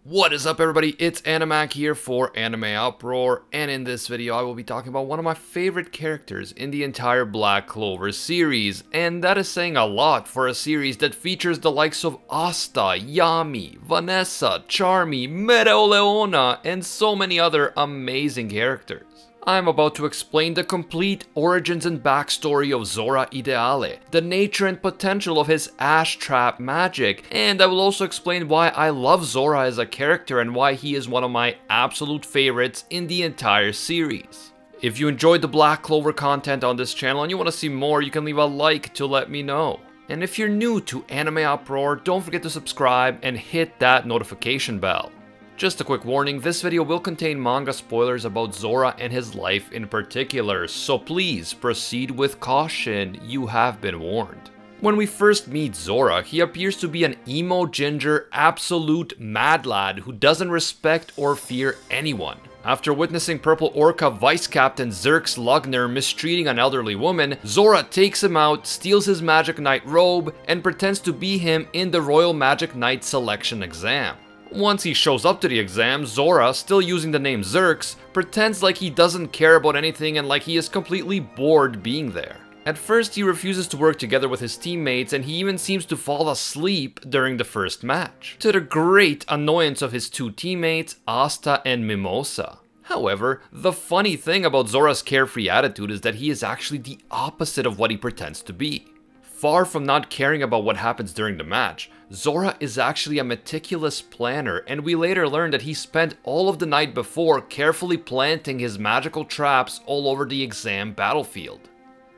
What is up, everybody? It's Animac here for AnimeUproar, and in this video I will be talking about one of my favorite characters in the entire Black Clover series, and that is saying a lot for a series that features the likes of Asta, Yami, Vanessa, Charmy, Mereoleona, and so many other amazing characters. I'm about to explain the complete origins and backstory of Zora Ideale, the nature and potential of his Ash Trap magic, and I will also explain why I love Zora as a character and why he is one of my absolute favorites in the entire series. If you enjoyed the Black Clover content on this channel and you want to see more, you can leave a like to let me know. And if you're new to AnimeUproar, don't forget to subscribe and hit that notification bell. Just a quick warning, this video will contain manga spoilers about Zora and his life in particular, so please proceed with caution, you have been warned. When we first meet Zora, he appears to be an emo ginger, absolute mad lad who doesn't respect or fear anyone. After witnessing Purple Orca Vice Captain Zerx Lugner mistreating an elderly woman, Zora takes him out, steals his Magic Knight robe, and pretends to be him in the Royal Magic Knight selection exam. Once he shows up to the exam, Zora, still using the name Zerx, pretends like he doesn't care about anything and like he is completely bored being there. At first, he refuses to work together with his teammates, and he even seems to fall asleep during the first match, to the great annoyance of his two teammates, Asta and Mimosa. However, the funny thing about Zora's carefree attitude is that he is actually the opposite of what he pretends to be. Far from not caring about what happens during the match, Zora is actually a meticulous planner, and we later learn that he spent all of the night before carefully planting his magical traps all over the exam battlefield.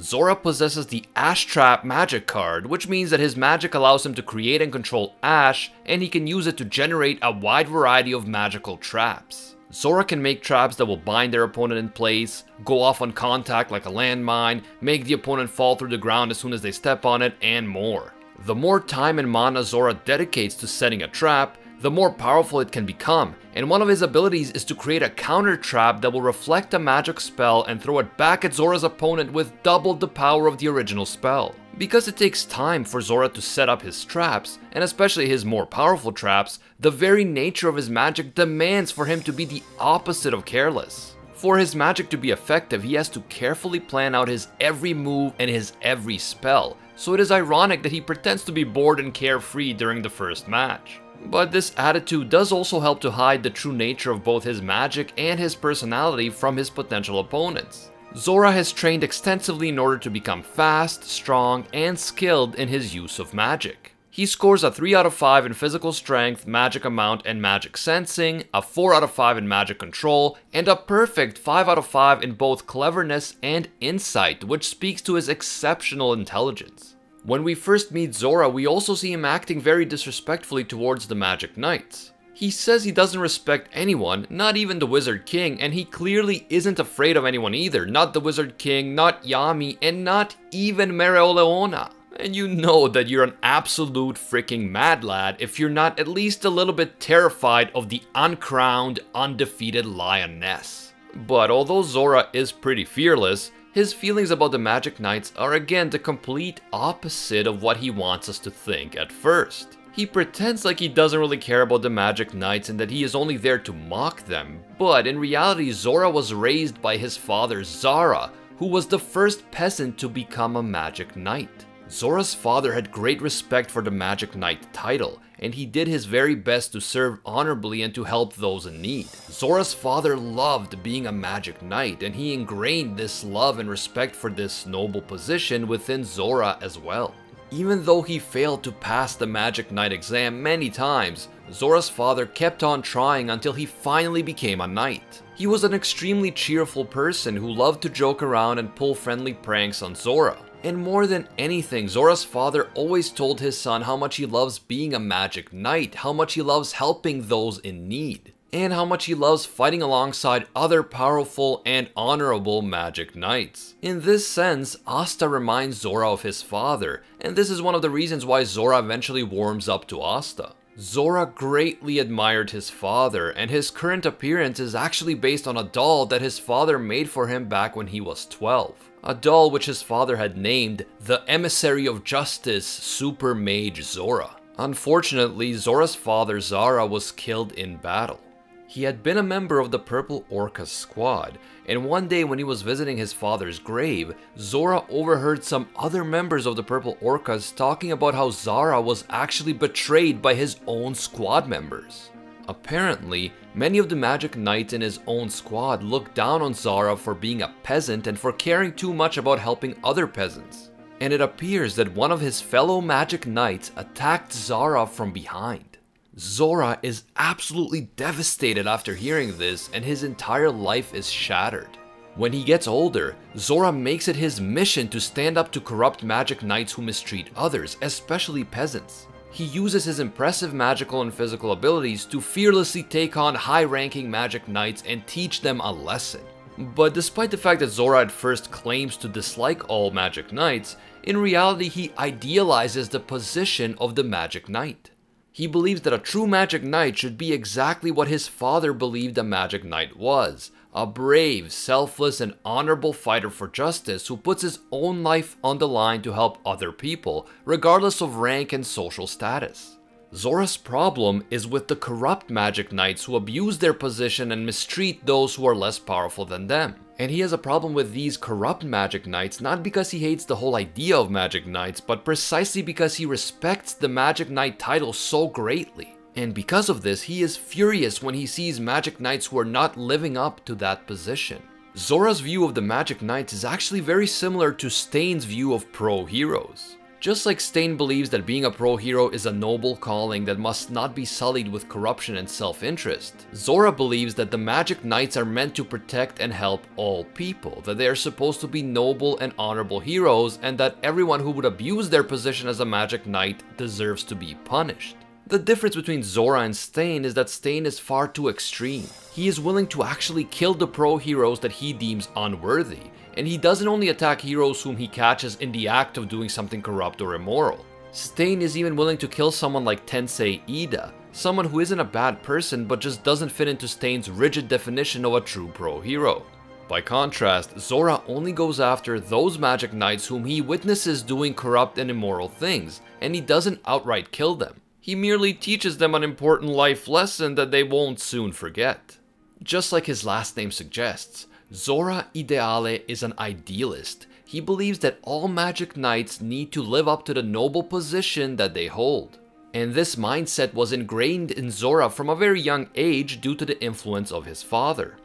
Zora possesses the Ash Trap magic card, which means that his magic allows him to create and control Ash, and he can use it to generate a wide variety of magical traps. Zora can make traps that will bind their opponent in place, go off on contact like a landmine, make the opponent fall through the ground as soon as they step on it, and more. The more time and mana Zora dedicates to setting a trap, the more powerful it can become, and one of his abilities is to create a counter trap that will reflect a magic spell and throw it back at Zora's opponent with double the power of the original spell. Because it takes time for Zora to set up his traps, and especially his more powerful traps, the very nature of his magic demands for him to be the opposite of careless. For his magic to be effective, he has to carefully plan out his every move and his every spell, so it is ironic that he pretends to be bored and carefree during the first match. But this attitude does also help to hide the true nature of both his magic and his personality from his potential opponents. Zora has trained extensively in order to become fast, strong, and skilled in his use of magic. He scores a 3 out of 5 in physical strength, magic amount, and magic sensing, a 4 out of 5 in magic control, and a perfect 5 out of 5 in both cleverness and insight, which speaks to his exceptional intelligence. When we first meet Zora, we also see him acting very disrespectfully towards the Magic Knights. He says he doesn't respect anyone, not even the Wizard King, and he clearly isn't afraid of anyone either, not the Wizard King, not Yami, and not even Mereoleona. And you know that you're an absolute freaking mad lad if you're not at least a little bit terrified of the uncrowned, undefeated lioness. But although Zora is pretty fearless, his feelings about the Magic Knights are again the complete opposite of what he wants us to think at first. He pretends like he doesn't really care about the Magic Knights and that he is only there to mock them, but in reality Zora was raised by his father Zara, who was the first peasant to become a Magic Knight. Zora's father had great respect for the Magic Knight title, and he did his very best to serve honorably and to help those in need. Zora's father loved being a Magic Knight, and he ingrained this love and respect for this noble position within Zora as well. Even though he failed to pass the Magic Knight exam many times, Zora's father kept on trying until he finally became a knight. He was an extremely cheerful person who loved to joke around and pull friendly pranks on Zora. And more than anything, Zora's father always told his son how much he loves being a Magic Knight, how much he loves helping those in need, and how much he loves fighting alongside other powerful and honorable Magic Knights. In this sense, Asta reminds Zora of his father, and this is one of the reasons why Zora eventually warms up to Asta. Zora greatly admired his father, and his current appearance is actually based on a doll that his father made for him back when he was 12. A doll which his father had named the Emissary of Justice Super Mage Zora. Unfortunately, Zora's father Zara was killed in battle. He had been a member of the Purple Orca's squad, and one day when he was visiting his father's grave, Zora overheard some other members of the Purple Orcas talking about how Zara was actually betrayed by his own squad members. Apparently, many of the magic knights in his own squad looked down on Zara for being a peasant and for caring too much about helping other peasants. And it appears that one of his fellow magic knights attacked Zara from behind. Zora is absolutely devastated after hearing this, and his entire life is shattered. When he gets older, Zora makes it his mission to stand up to corrupt magic knights who mistreat others, especially peasants. He uses his impressive magical and physical abilities to fearlessly take on high-ranking magic knights and teach them a lesson. But despite the fact that Zora at first claims to dislike all magic knights, in reality he idealizes the position of the magic knight. He believes that a true magic knight should be exactly what his father believed a magic knight was, a brave, selfless, and honorable fighter for justice who puts his own life on the line to help other people, regardless of rank and social status. Zora's problem is with the corrupt magic knights who abuse their position and mistreat those who are less powerful than them. And he has a problem with these corrupt magic knights not because he hates the whole idea of magic knights, but precisely because he respects the magic knight title so greatly. And because of this, he is furious when he sees magic knights who are not living up to that position. Zora's view of the magic knights is actually very similar to Stain's view of pro heroes. Just like Stain believes that being a pro hero is a noble calling that must not be sullied with corruption and self-interest, Zora believes that the magic knights are meant to protect and help all people, that they are supposed to be noble and honorable heroes, and that everyone who would abuse their position as a magic knight deserves to be punished. The difference between Zora and Stain is that Stain is far too extreme. He is willing to actually kill the pro heroes that he deems unworthy, and he doesn't only attack heroes whom he catches in the act of doing something corrupt or immoral. Stain is even willing to kill someone like Tensei Ida, someone who isn't a bad person but just doesn't fit into Stain's rigid definition of a true pro hero. By contrast, Zora only goes after those magic knights whom he witnesses doing corrupt and immoral things, and he doesn't outright kill them. He merely teaches them an important life lesson that they won't soon forget. Just like his last name suggests, Zora Ideale is an idealist. He believes that all magic knights need to live up to the noble position that they hold. And this mindset was ingrained in Zora from a very young age due to the influence of his father.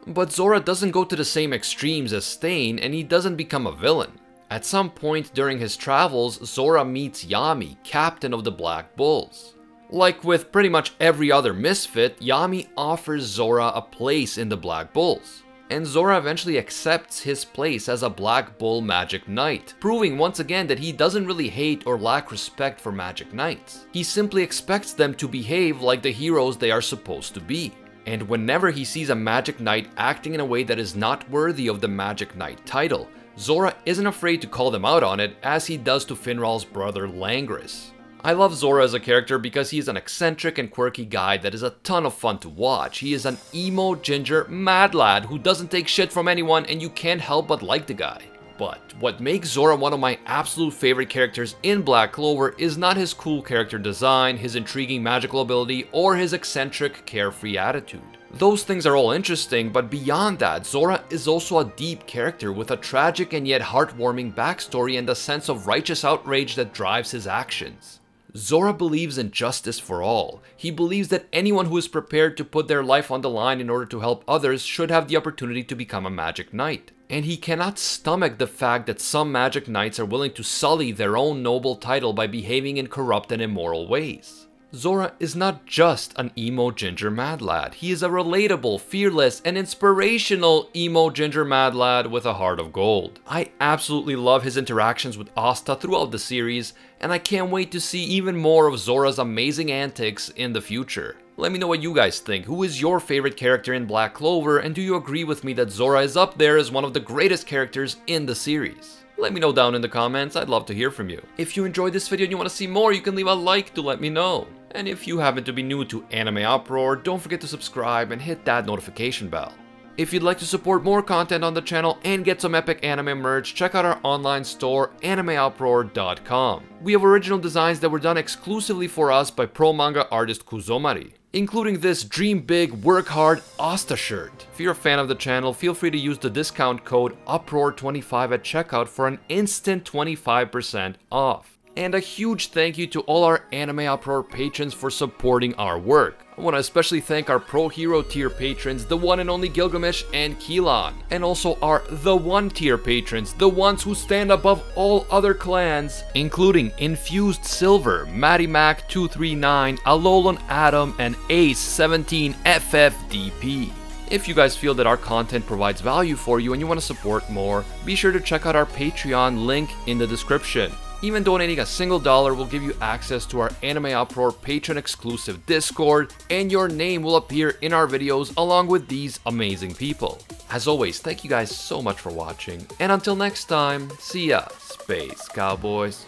But Zora doesn't go to the same extremes as Stain, and he doesn't become a villain. At some point during his travels, Zora meets Yami, captain of the Black Bulls. Like with pretty much every other misfit, Yami offers Zora a place in the Black Bulls. And Zora eventually accepts his place as a Black Bull Magic Knight, proving once again that he doesn't really hate or lack respect for Magic Knights. He simply expects them to behave like the heroes they are supposed to be. And whenever he sees a Magic Knight acting in a way that is not worthy of the Magic Knight title, Zora isn't afraid to call them out on it, as he does to Finral's brother Langris. I love Zora as a character because he is an eccentric and quirky guy that is a ton of fun to watch. He is an emo ginger mad lad who doesn't take shit from anyone, and you can't help but like the guy. But what makes Zora one of my absolute favorite characters in Black Clover is not his cool character design, his intriguing magical ability, or his eccentric carefree attitude. Those things are all interesting, but beyond that, Zora is also a deep character with a tragic and yet heartwarming backstory and a sense of righteous outrage that drives his actions. Zora believes in justice for all. He believes that anyone who is prepared to put their life on the line in order to help others should have the opportunity to become a Magic Knight. And he cannot stomach the fact that some Magic Knights are willing to sully their own noble title by behaving in corrupt and immoral ways. Zora is not just an emo ginger mad lad. He is a relatable, fearless, and inspirational emo ginger mad lad with a heart of gold. I absolutely love his interactions with Asta throughout the series, and I can't wait to see even more of Zora's amazing antics in the future. Let me know what you guys think. Who is your favorite character in Black Clover, and do you agree with me that Zora is up there as one of the greatest characters in the series? Let me know down in the comments, I'd love to hear from you. If you enjoyed this video and you want to see more, you can leave a like to let me know. And if you happen to be new to AnimeUproar, don't forget to subscribe and hit that notification bell. If you'd like to support more content on the channel and get some epic anime merch, check out our online store, AnimeUproar.com. We have original designs that were done exclusively for us by pro manga artist Kuzomari, including this Dream Big, Work Hard Asta shirt. If you're a fan of the channel, feel free to use the discount code UPROAR25 at checkout for an instant 25% off. And a huge thank you to all our AnimeUproar patrons for supporting our work. I want to especially thank our Pro Hero tier patrons, the one and only Gilgamesh and Keelan, and also our The One tier patrons, the ones who stand above all other clans, including Infused Silver, Matty Mac 239, Alolan Adam, and Ace17FFDP. If you guys feel that our content provides value for you and you want to support more, be sure to check out our Patreon link in the description. Even donating a single dollar will give you access to our AnimeUproar patron exclusive Discord, and your name will appear in our videos along with these amazing people. As always, thank you guys so much for watching, and until next time, see ya, Space Cowboys.